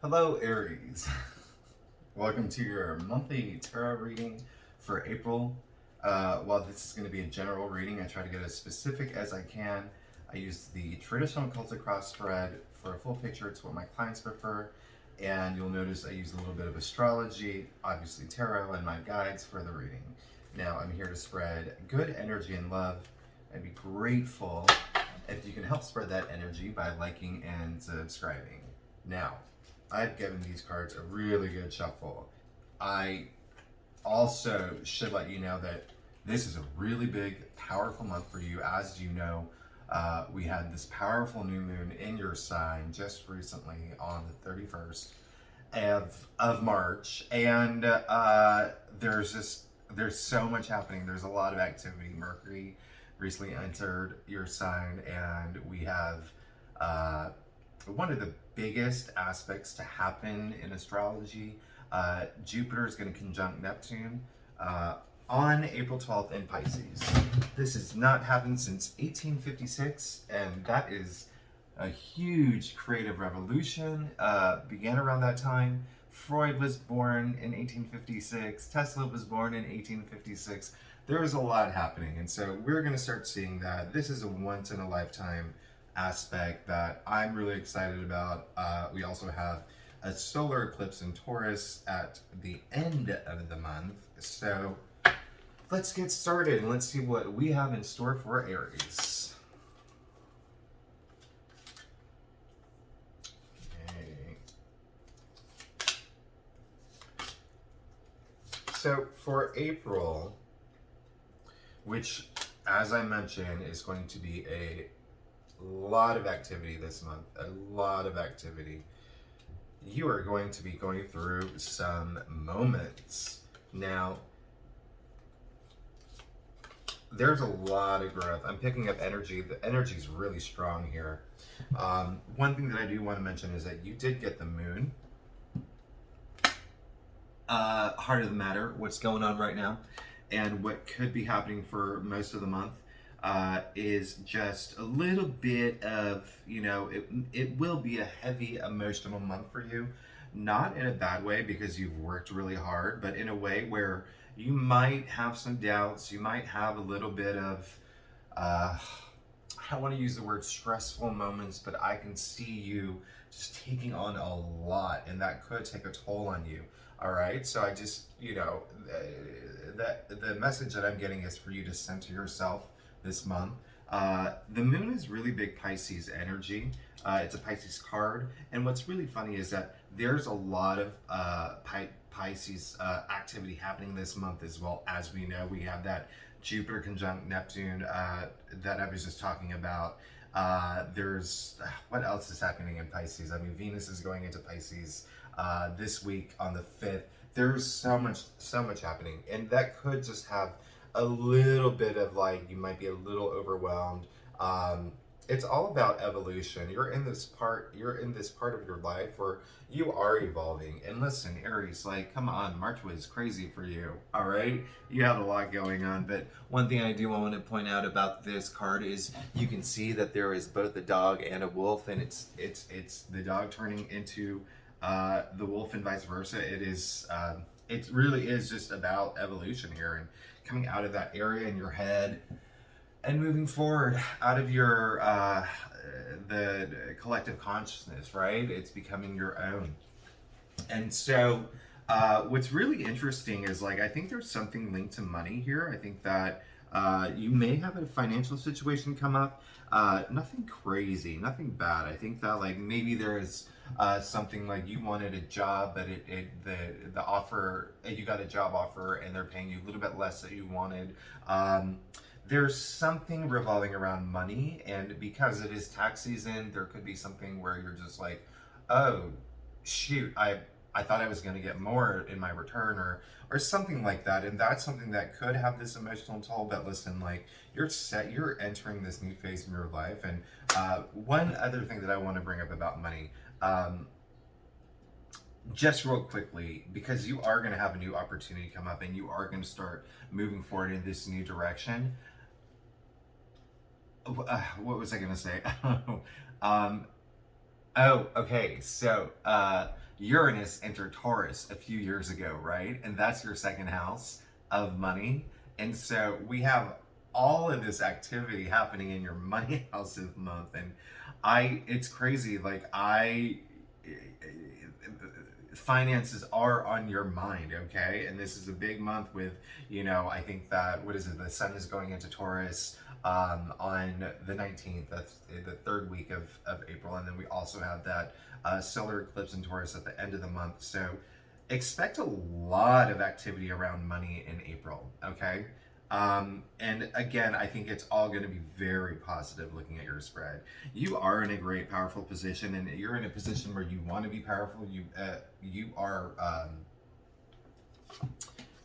Hello, Aries. Welcome to your monthly tarot reading for April. While this is going to be a general reading, I try to get as specific as I can. I use the traditional Celtic cross spread for a full picture. It's what my clients prefer. And you'll notice I use a little bit of astrology, obviously tarot, and my guides for the reading. Now, I'm here to spread good energy and love. I'd be grateful if you can help spread that energy by liking and subscribing. Now, I've given these cards a really good shuffle. I also should let you know that this is a really big, powerful month for you. As you know, we had this powerful new moon in your sign just recently on the 31st of March, and there's so much happening. There's a lot of activity. Mercury recently entered your sign, and we have one of the biggest aspects to happen in astrology. Jupiter is going to conjunct Neptune on April 12th in Pisces. This has not happened since 1856, and that is a huge creative revolution. Began around that time. Freud was born in 1856. Tesla was born in 1856. There is a lot happening, and so we're going to start seeing that. This is a once in a lifetime aspect that I'm really excited about. We also have a solar eclipse in Taurus at the end of the month. So let's get started and let's see what we have in store for Aries. Okay. So for April, which as I mentioned is going to be a lot of activity this month, a lot of activity. You are going to be going through some moments. Now, there's a lot of growth. I'm picking up energy. The energy is really strong here. One thing that I do want to mention is that you did get the moon. Heart of the matter, what's going on right now, and what could be happening for most of the month. Is just a little bit of, it will be a heavy emotional month for you. Not in a bad way because you've worked really hard, but in a way where you might have some doubts. You might have a little bit of, I don't want to use the word stressful moments, but I can see you just taking on a lot, and that could take a toll on you. All right. So I just, the message that I'm getting is for you to center yourself this month. The moon is really big Pisces energy. It's a Pisces card. And what's really funny is that there's a lot of Pisces activity happening this month as well. As we know, we have that Jupiter conjunct Neptune that I was just talking about. There's what else is happening in Pisces? I mean, Venus is going into Pisces this week on the 5th. There's so much happening, and that could just have a little bit of you might be a little overwhelmed. It's all about evolution. You're in this part of your life where you are evolving. And listen, Aries, come on, March was crazy for you. All right, you had a lot going on. But one thing I do want to point out about this card is you can see that there is both a dog and a wolf, and it's the dog turning into the wolf and vice versa. It really is just about evolution here and coming out of that area in your head and moving forward out of your the collective consciousness, right? It's becoming your own. And so what's really interesting is I think there's something linked to money here. I think that you may have a financial situation come up. Nothing crazy, nothing bad. I think that maybe there is something you wanted a job, but the offer, you got a job offer and they're paying you a little bit less than you wanted. There's something revolving around money, and because it is tax season, there could be something where you're just oh shoot, I thought I was going to get more in my return, or something like that, and that's something that could have this emotional toll. But listen, you're entering this new phase in your life. And one other thing that I want to bring up about money, just real quickly, because you are going to have a new opportunity come up and you are going to start moving forward in this new direction. What was I going to say? Oh, okay. So, Uranus entered Taurus a few years ago, right? And that's your second house of money. And so we have all of this activity happening in your money house this month. And it's crazy. Finances are on your mind, okay? And this is a big month with, I think that, what is it? The sun is going into Taurus on the 19th. That's the third week of April. And then we also have that solar eclipse in Taurus at the end of the month. So expect a lot of activity around money in April, okay? And again, I think it's all going to be very positive looking at your spread. You are in a great, powerful position, and you're in a position where you want to be powerful. You are.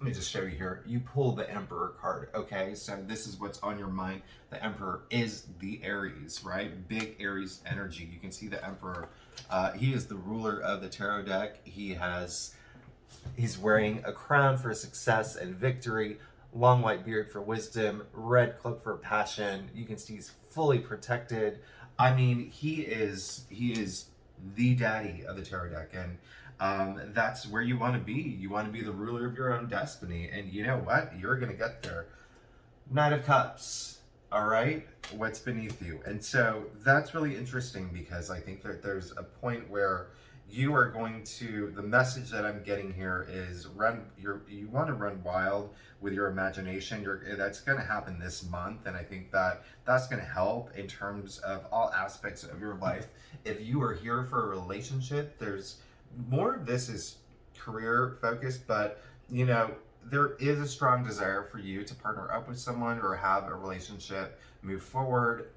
Let me just show you here. You pull the Emperor card, okay? So this is what's on your mind. The Emperor is the Aries, right? Big Aries energy. You can see the Emperor. He is the ruler of the tarot deck. He's wearing a crown for success and victory, long white beard for wisdom, red cloak for passion. You can see he's fully protected. I mean, he is the daddy of the tarot deck, and that's where you want to be. You want to be the ruler of your own destiny, and you know what? You're gonna get there. Knight of Cups. All right, what's beneath you? And so that's really interesting because I think that there's a point where you are going to. The message that I'm getting here is you want to run wild with your imagination. That's going to happen this month, and I think that that's going to help in terms of all aspects of your life. If you are here for a relationship, there's more of this is career focused, but you know there is a strong desire for you to partner up with someone or have a relationship move forward.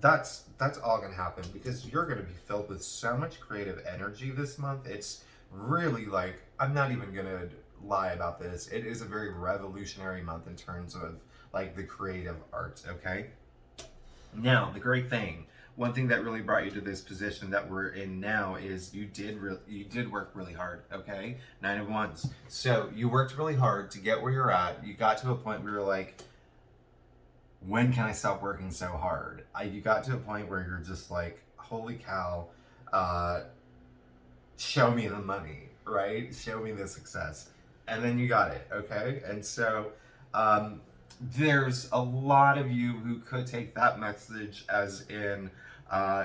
That's all going to happen because you're going to be filled with so much creative energy this month. It's really like, I'm not even going to lie about this. It is a very revolutionary month in terms of like the creative arts, okay? Now, the great thing, one thing that really brought you to this position that we're in now is you did work really hard, okay? Nine of Wands. So you worked really hard to get where you're at. You got to a point where you're like, when can I stop working so hard? You got to a point where you're just like, holy cow, uh, show me the money, right? Show me the success. And then you got it, okay? And so um, there's a lot of you who could take that message as in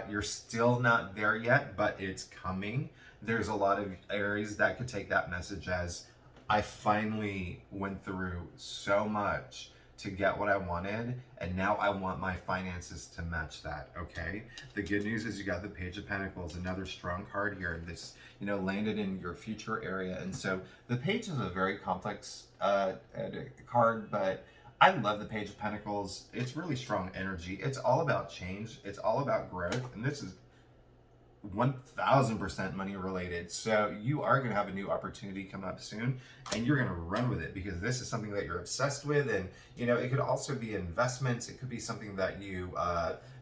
you're still not there yet, but it's coming. There's a lot of Aries that could take that message as I finally went through so much to get what I wanted, and now I want my finances to match that, okay? The good news is you got the Page of Pentacles, another strong card here. This, landed in your future area. And so the Page is a very complex card, but I love the Page of Pentacles. It's really strong energy. It's all about change. It's all about growth. And this is 1000% money related. So you are going to have a new opportunity come up soon and you're going to run with it because this is something that you're obsessed with. And, it could also be investments. It could be something that you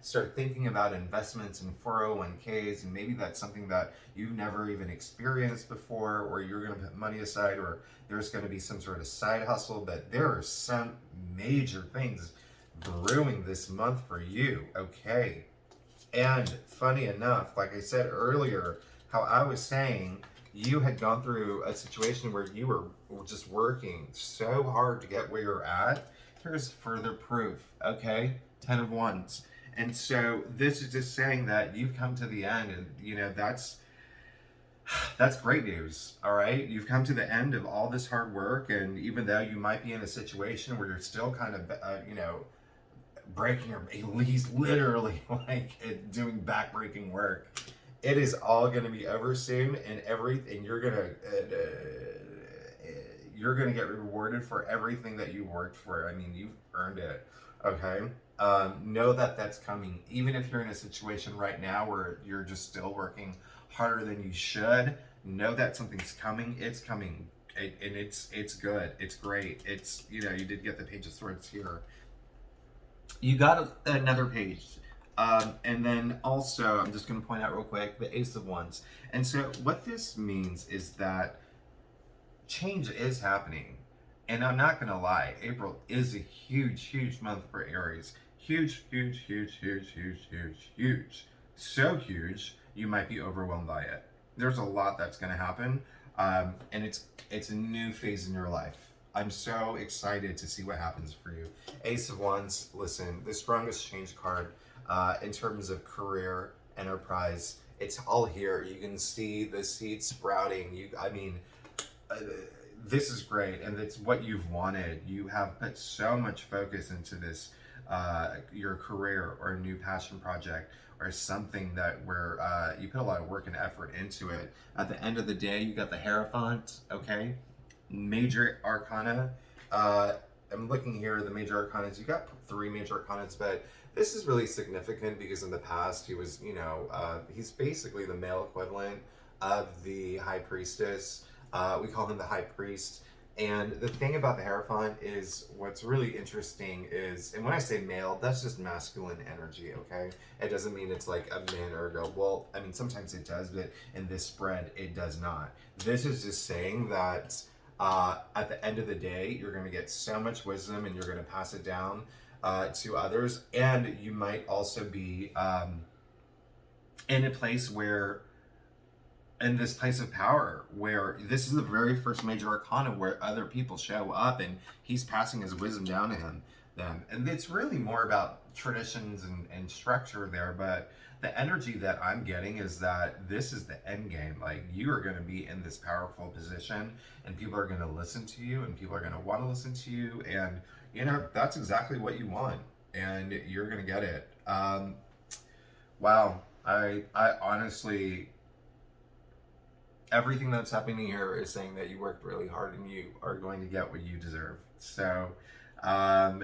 start thinking about investments in 401ks. And maybe that's something that you've never even experienced before, or you're going to put money aside, or there's going to be some sort of side hustle. But there are some major things brewing this month for you. Okay. And funny enough, like I said earlier, how I was saying you had gone through a situation where you were just working so hard to get where you're at. Here's further proof, okay? 10 of Wands. And so this is just saying that you've come to the end, and that's great news, all right? You've come to the end of all this hard work, and even though you might be in a situation where you're still kind of, breaking, or at least literally like doing back-breaking work, it is all going to be over soon, and you're gonna get rewarded for everything that you worked for. I mean, you've earned it, okay? Know that that's coming. Even if you're in a situation right now where you're just still working harder than you should, know that something's coming. It's coming, and it's good. It's great. It's, you did get the Page of Swords here. You got another page. And then also, I'm just going to point out real quick, the Ace of Wands. And so what this means is that change is happening. And I'm not going to lie, April is a huge, huge month for Aries. Huge, huge, huge, huge, huge, huge, huge. So huge, you might be overwhelmed by it. There's a lot that's going to happen, and it's a new phase in your life. I'm so excited to see what happens for you. Ace of Wands, listen, the strongest change card in terms of career, enterprise, it's all here. You can see the seeds sprouting. I mean, uh, this is great, and it's what you've wanted. You have put so much focus into this, your career or a new passion project or something that where you put a lot of work and effort into it. At the end of the day, you got the Hierophant, okay? Major Arcana. I'm looking here, the major arcanas. You got 3 major arcanas, but this is really significant because in the past he was, he's basically the male equivalent of the High Priestess. We call him the High Priest. And the thing about the Hierophant is what's really interesting is, and when I say male, that's just masculine energy, okay? It doesn't mean it's like a man or a girl. Well, I mean, sometimes it does, but in this spread, it does not. This is just saying that at the end of the day, you're going to get so much wisdom and you're going to pass it down to others. And you might also be in a place where, in this place of power, where this is the very first major arcana where other people show up and he's passing his wisdom down to them. And it's really more about traditions and structure there, but the energy that I'm getting is that this is the end game. Like, you are going to be in this powerful position and people are going to listen to you and people are going to want to listen to you. And, that's exactly what you want and you're going to get it. Wow. I honestly, everything that's happening here is saying that you worked really hard and you are going to get what you deserve. So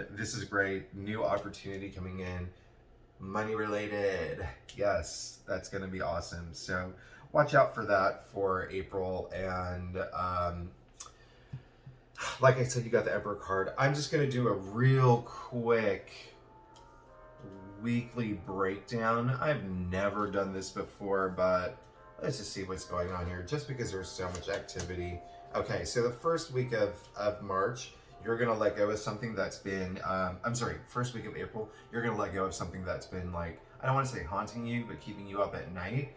this is great. New opportunity coming in. Money related. Yes, that's going to be awesome. So watch out for that for April. And like I said, you got the Emperor card. I'm just going to do a real quick weekly breakdown. I've never done this before, but let's just see what's going on here, just because there's so much activity. Okay, so the first week of March, you're going to let go of something that's been, first week of April, you're going to let go of something that's been, like, I don't want to say haunting you, but keeping you up at night.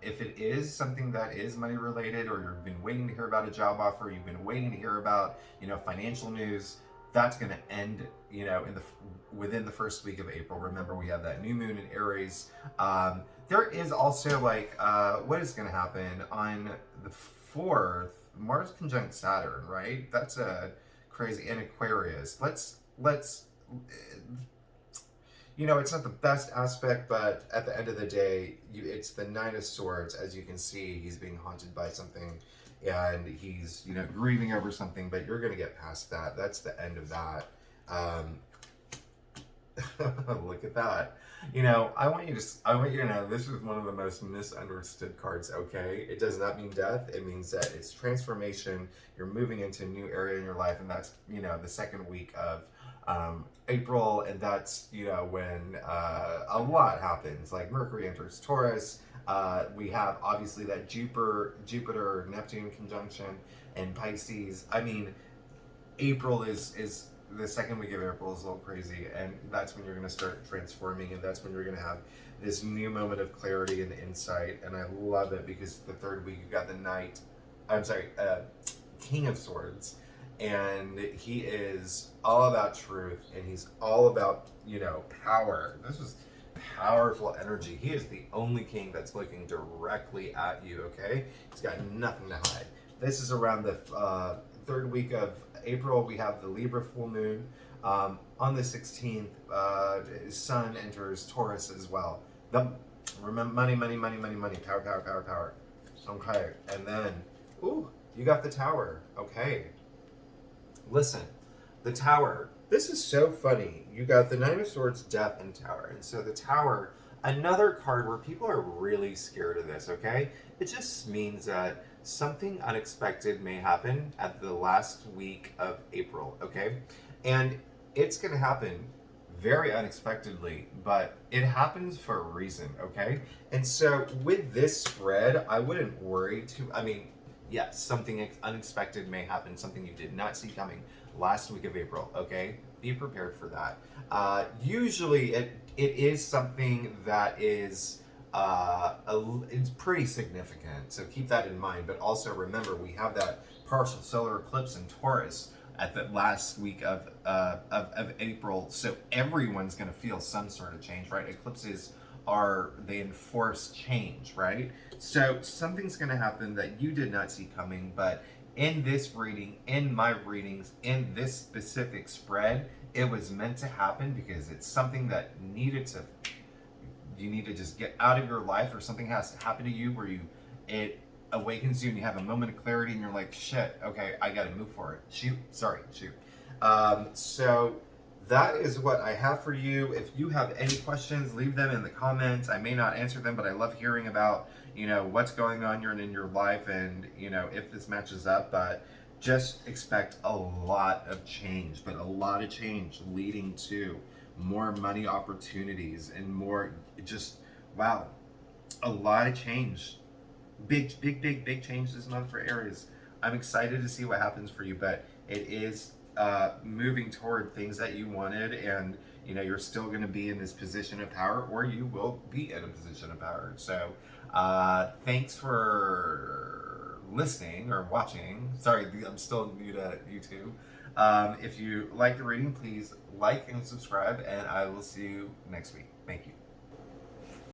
If it is something that is money related, or you've been waiting to hear about a job offer, you've been waiting to hear about, financial news, that's going to end, within the first week of April. Remember, we have that new moon in Aries. There is also what is going to happen on the 4th? Mars conjunct Saturn, right? That's a crazy, in Aquarius. Let's it's not the best aspect, but at the end of the day, it's the 9 of Swords. As you can see, he's being haunted by something and he's, grieving over something, but you're going to get past that. That's the end of that. Look at that. I want you to know this is one of the most misunderstood cards, okay? It does not mean death. It means that it's transformation. You're moving into a new area in your life, and that's, the second week of April, and that's, when a lot happens. Like, Mercury enters Taurus. We have, obviously, that Jupiter-Neptune conjunction in Pisces. I mean, April is the second week of April is a little crazy, and that's when you're going to start transforming, and that's when you're going to have this new moment of clarity and insight. And I love it because the third week you got the King of Swords, and he is all about truth, and he's all about power. This is powerful energy. He is the only king that's looking directly at you. Okay, he's got nothing to hide. This is around the third week of April. We have the Libra full moon. On the 16th, Sun enters Taurus as well. Remember, money, power. Okay, and then, you got the Tower. Okay, listen, the Tower. This is so funny. You got the 9 of Swords, Death, and Tower. And so the Tower, another card where people are really scared of this, okay? It just means that something unexpected may happen at the last week of April, okay? And it's going to happen very unexpectedly, but it happens for a reason, okay? And so with this spread, I wouldn't worry yes, something unexpected may happen, something you did not see coming last week of April, okay? Be prepared for that. Usually it is something that is it's pretty significant. So keep that in mind. But also remember, we have that partial solar eclipse in Taurus at the last week of April. So everyone's going to feel some sort of change, right? Eclipses they enforce change, right? So something's going to happen that you did not see coming, but in this reading, in my readings, in this specific spread, it was meant to happen because it's something that you need to just get out of your life, or something has to happen to you where it awakens you and you have a moment of clarity and you're like, shit, okay, I gotta move for it. Shoot. So that is what I have for you. If you have any questions, leave them in the comments. I may not answer them, but I love hearing about, what's going on in your life, and, if this matches up. But just expect a lot of change, but a lot of change leading to more money opportunities and more, just, wow, a lot of change. Big change this month for Aries. I'm excited to see what happens for you, but it is moving toward things that you wanted, and you're still going to be in this position of power, or you will be in a position of power. So thanks for listening or watching. Sorry, I'm still new to YouTube. If you like the reading, please like and subscribe, and I will see you next week. Thank you.